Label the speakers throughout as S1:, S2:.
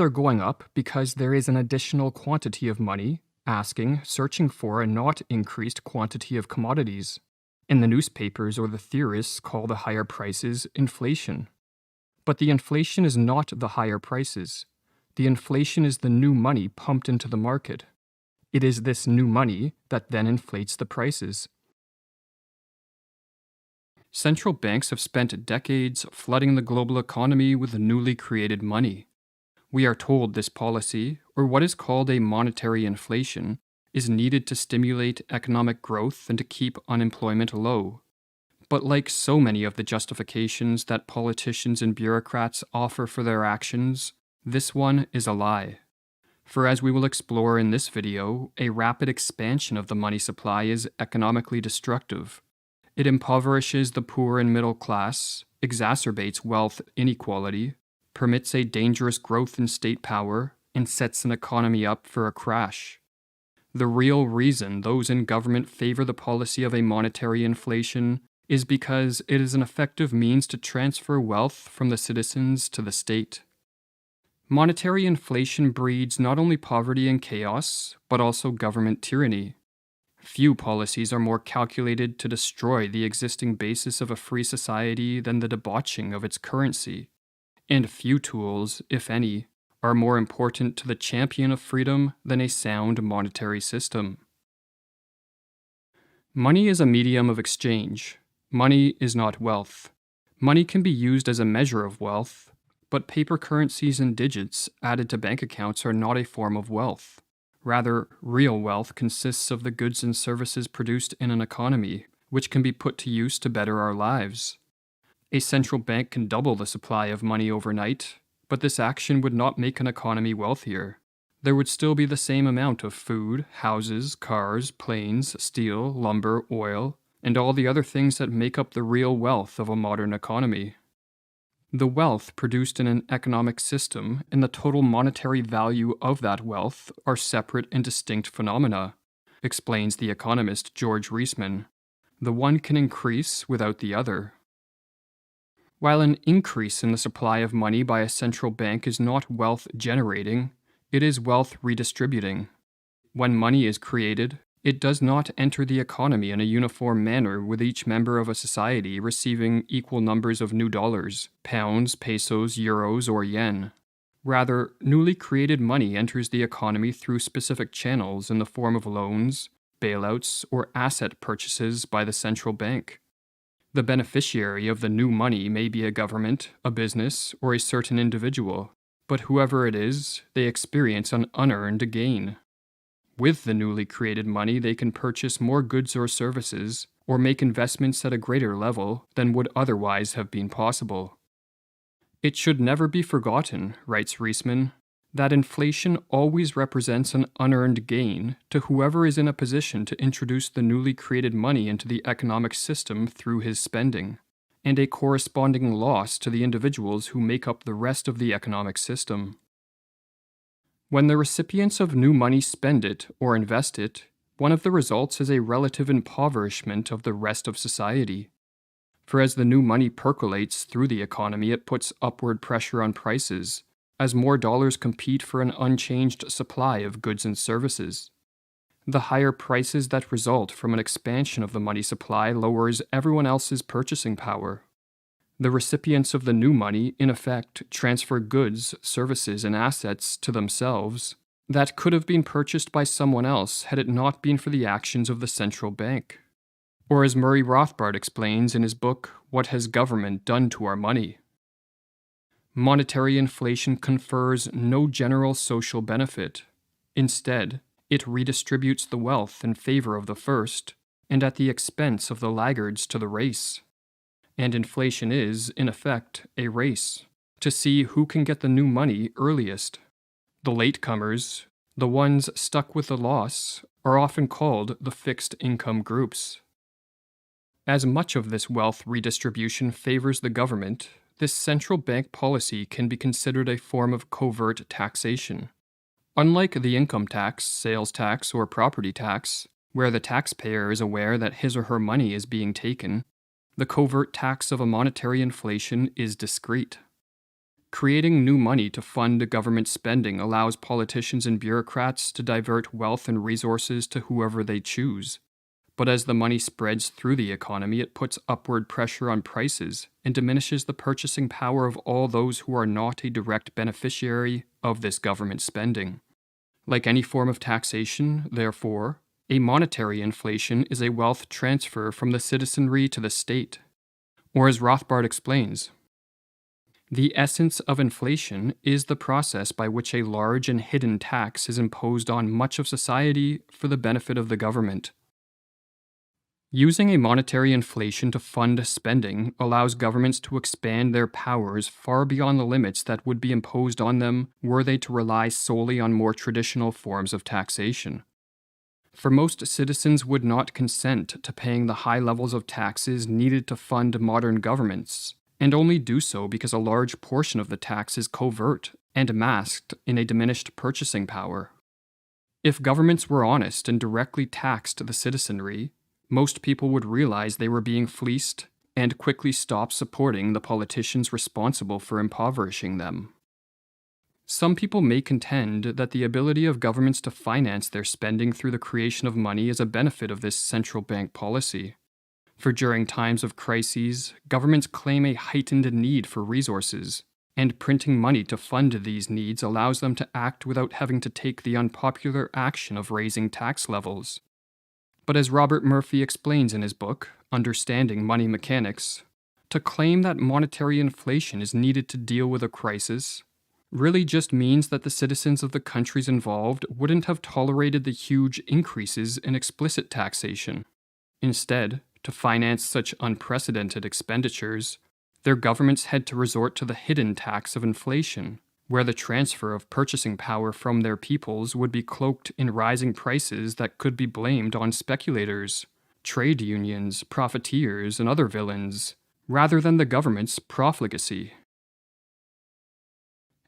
S1: Prices are going up because there is an additional quantity of money, searching for a not increased quantity of commodities. And the newspapers or the theorists call the higher prices inflation. But the inflation is not the higher prices. The inflation is the new money pumped into the market. It is this new money that then inflates the prices. Central banks have spent decades flooding the global economy with newly created money. We are told this policy, or what is called a monetary inflation, is needed to stimulate economic growth and to keep unemployment low. But like so many of the justifications that politicians and bureaucrats offer for their actions, this one is a lie. For as we will explore in this video, a rapid expansion of the money supply is economically destructive. It impoverishes the poor and middle class, exacerbates wealth inequality, permits a dangerous growth in state power, and sets an economy up for a crash. The real reason those in government favor the policy of a monetary inflation is because it is an effective means to transfer wealth from the citizens to the state. Monetary inflation breeds not only poverty and chaos, but also government tyranny. Few policies are more calculated to destroy the existing basis of a free society than the debauching of its currency. And few tools, if any, are more important to the champion of freedom than a sound monetary system. Money is a medium of exchange. Money is not wealth. Money can be used as a measure of wealth, but paper currencies and digits added to bank accounts are not a form of wealth. Rather, real wealth consists of the goods and services produced in an economy, which can be put to use to better our lives. A central bank can double the supply of money overnight, but this action would not make an economy wealthier. There would still be the same amount of food, houses, cars, planes, steel, lumber, oil, and all the other things that make up the real wealth of a modern economy. The wealth produced in an economic system and the total monetary value of that wealth are separate and distinct phenomena, explains the economist George Reisman. The one can increase without the other. While an increase in the supply of money by a central bank is not wealth generating, it is wealth redistributing. When money is created, it does not enter the economy in a uniform manner with each member of a society receiving equal numbers of new dollars, pounds, pesos, euros, or yen. Rather, newly created money enters the economy through specific channels in the form of loans, bailouts, or asset purchases by the central bank. The beneficiary of the new money may be a government, a business, or a certain individual, but whoever it is, they experience an unearned gain. With the newly created money, they can purchase more goods or services, or make investments at a greater level than would otherwise have been possible. It should never be forgotten, writes Reisman, that inflation always represents an unearned gain to whoever is in a position to introduce the newly created money into the economic system through his spending, and a corresponding loss to the individuals who make up the rest of the economic system. When the recipients of new money spend it or invest it, one of the results is a relative impoverishment of the rest of society. For as the new money percolates through the economy, it puts upward pressure on prices, as more dollars compete for an unchanged supply of goods and services. The higher prices that result from an expansion of the money supply lowers everyone else's purchasing power. The recipients of the new money, in effect, transfer goods, services, and assets to themselves that could have been purchased by someone else had it not been for the actions of the central bank. Or as Murray Rothbard explains in his book, What Has Government Done to Our Money? Monetary inflation confers no general social benefit. Instead, it redistributes the wealth in favor of the first, and at the expense of the laggards to the race. And inflation is, in effect, a race, to see who can get the new money earliest. The latecomers, the ones stuck with the loss, are often called the fixed income groups. As much of this wealth redistribution favors the government, this central bank policy can be considered a form of covert taxation. Unlike the income tax, sales tax, or property tax, where the taxpayer is aware that his or her money is being taken, the covert tax of a monetary inflation is discreet. Creating new money to fund government spending allows politicians and bureaucrats to divert wealth and resources to whoever they choose. But as the money spreads through the economy, it puts upward pressure on prices and diminishes the purchasing power of all those who are not a direct beneficiary of this government spending. Like any form of taxation, therefore, a monetary inflation is a wealth transfer from the citizenry to the state. Or as Rothbard explains, the essence of inflation is the process by which a large and hidden tax is imposed on much of society for the benefit of the government. Using a monetary inflation to fund spending allows governments to expand their powers far beyond the limits that would be imposed on them were they to rely solely on more traditional forms of taxation. For most citizens would not consent to paying the high levels of taxes needed to fund modern governments, and only do so because a large portion of the tax is covert and masked in a diminished purchasing power. If governments were honest and directly taxed the citizenry, most people would realize they were being fleeced and quickly stop supporting the politicians responsible for impoverishing them. Some people may contend that the ability of governments to finance their spending through the creation of money is a benefit of this central bank policy. For during times of crises, governments claim a heightened need for resources, and printing money to fund these needs allows them to act without having to take the unpopular action of raising tax levels. But as Robert Murphy explains in his book, Understanding Money Mechanics, to claim that monetary inflation is needed to deal with a crisis really just means that the citizens of the countries involved wouldn't have tolerated the huge increases in explicit taxation. Instead, to finance such unprecedented expenditures, their governments had to resort to the hidden tax of inflation, where the transfer of purchasing power from their peoples would be cloaked in rising prices that could be blamed on speculators, trade unions, profiteers, and other villains, rather than the government's profligacy.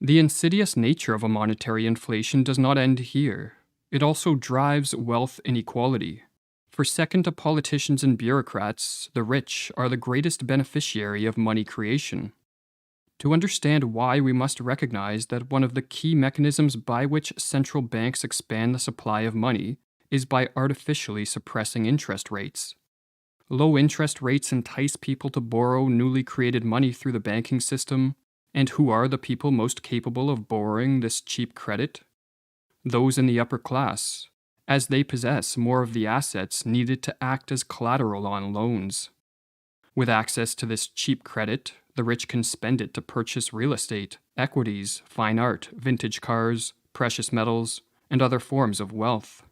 S1: The insidious nature of a monetary inflation does not end here. It also drives wealth inequality. For second to politicians and bureaucrats, the rich are the greatest beneficiary of money creation. To understand why, we must recognize that one of the key mechanisms by which central banks expand the supply of money is by artificially suppressing interest rates. Low interest rates entice people to borrow newly created money through the banking system, and who are the people most capable of borrowing this cheap credit? Those in the upper class, as they possess more of the assets needed to act as collateral on loans. With access to this cheap credit, the rich can spend it to purchase real estate, equities, fine art, vintage cars, precious metals, and other forms of wealth.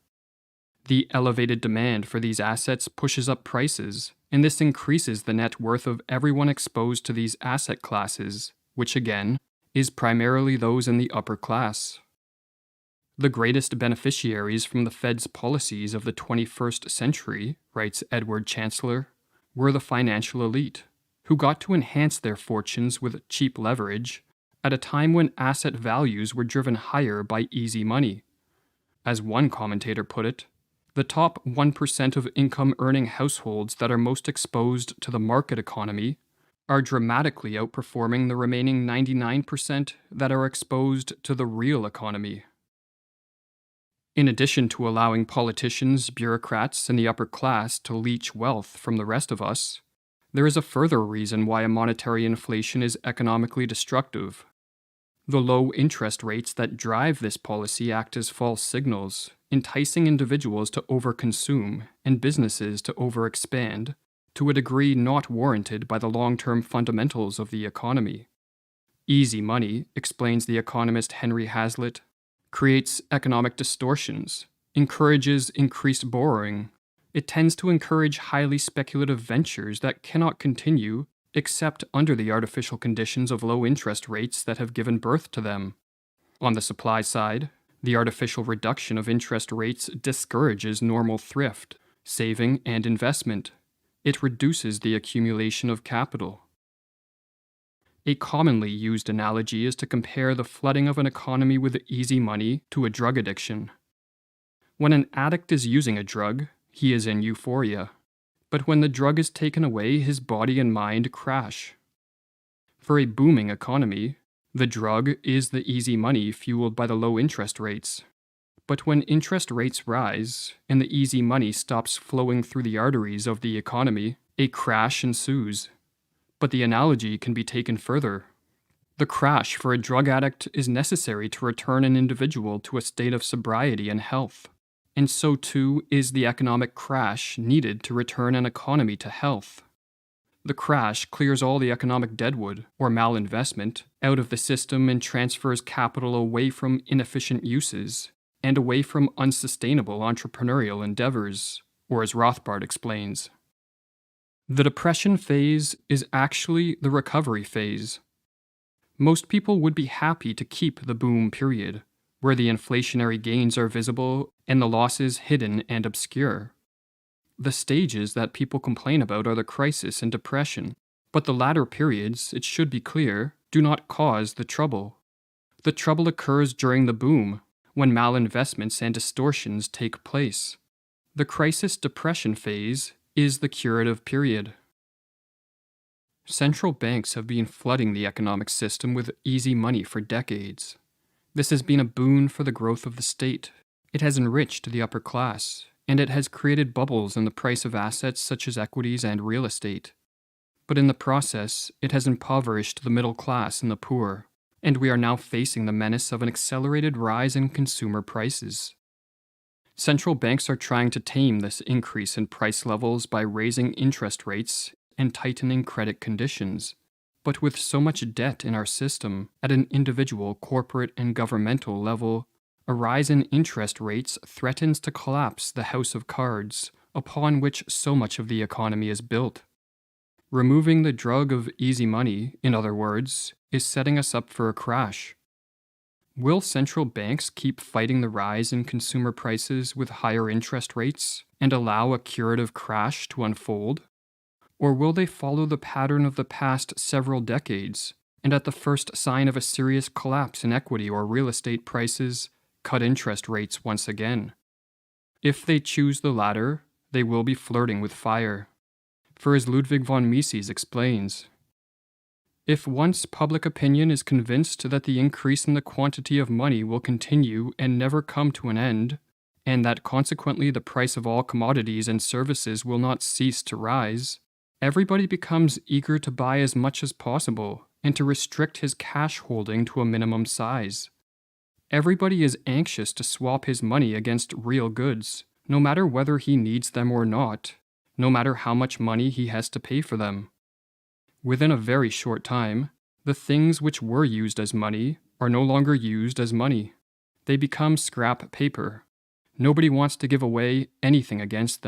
S1: The elevated demand for these assets pushes up prices, and this increases the net worth of everyone exposed to these asset classes, which again is primarily those in the upper class. The greatest beneficiaries from the Fed's policies of the 21st century, writes Edward Chancellor, were the financial elite, who got to enhance their fortunes with cheap leverage at a time when asset values were driven higher by easy money. As one commentator put it, the top 1% of income-earning households that are most exposed to the market economy are dramatically outperforming the remaining 99% that are exposed to the real economy. In addition to allowing politicians, bureaucrats, and the upper class to leech wealth from the rest of us, there is a further reason why a monetary inflation is economically destructive. The low interest rates that drive this policy act as false signals, enticing individuals to overconsume and businesses to overexpand to a degree not warranted by the long-term fundamentals of the economy. Easy money, explains the economist Henry Hazlitt, creates economic distortions, encourages increased borrowing. It tends to encourage highly speculative ventures that cannot continue except under the artificial conditions of low interest rates that have given birth to them. On the supply side, the artificial reduction of interest rates discourages normal thrift, saving, and investment. It reduces the accumulation of capital. A commonly used analogy is to compare the flooding of an economy with easy money to a drug addiction. When an addict is using a drug, he is in euphoria. But when the drug is taken away, his body and mind crash. For a booming economy, The drug is the easy money fueled by the low interest rates. But when interest rates rise and the easy money stops flowing through the arteries of the economy, a crash ensues. But the analogy can be taken further. The crash for a drug addict is necessary to return an individual to a state of sobriety and health. And so too is the economic crash needed to return an economy to health. The crash clears all the economic deadwood, or malinvestment, out of the system and transfers capital away from inefficient uses and away from unsustainable entrepreneurial endeavors, or as Rothbard explains. The depression phase is actually the recovery phase. Most people would be happy to keep the boom period, where the inflationary gains are visible and the losses hidden and obscure. The stages that people complain about are the crisis and depression, but the latter periods, it should be clear, do not cause the trouble. The trouble occurs during the boom, when malinvestments and distortions take place. The crisis-depression phase is the curative period. Central banks have been flooding the economic system with easy money for decades. This has been a boon for the growth of the state. It has enriched the upper class, and it has created bubbles in the price of assets such as equities and real estate. But in the process, it has impoverished the middle class and the poor, and we are now facing the menace of an accelerated rise in consumer prices. Central banks are trying to tame this increase in price levels by raising interest rates and tightening credit conditions. But with so much debt in our system, at an individual, corporate, and governmental level, a rise in interest rates threatens to collapse the house of cards upon which so much of the economy is built. Removing the drug of easy money, in other words, is setting us up for a crash. Will central banks keep fighting the rise in consumer prices with higher interest rates and allow a curative crash to unfold? Or will they follow the pattern of the past several decades, and at the first sign of a serious collapse in equity or real estate prices, cut interest rates once again? If they choose the latter, they will be flirting with fire. For as Ludwig von Mises explains, if once public opinion is convinced that the increase in the quantity of money will continue and never come to an end, and that consequently the price of all commodities and services will not cease to rise, everybody becomes eager to buy as much as possible and to restrict his cash holding to a minimum size. Everybody is anxious to swap his money against real goods, no matter whether he needs them or not, no matter how much money he has to pay for them. Within a very short time, the things which were used as money are no longer used as money. They become scrap paper. Nobody wants to give away anything against them.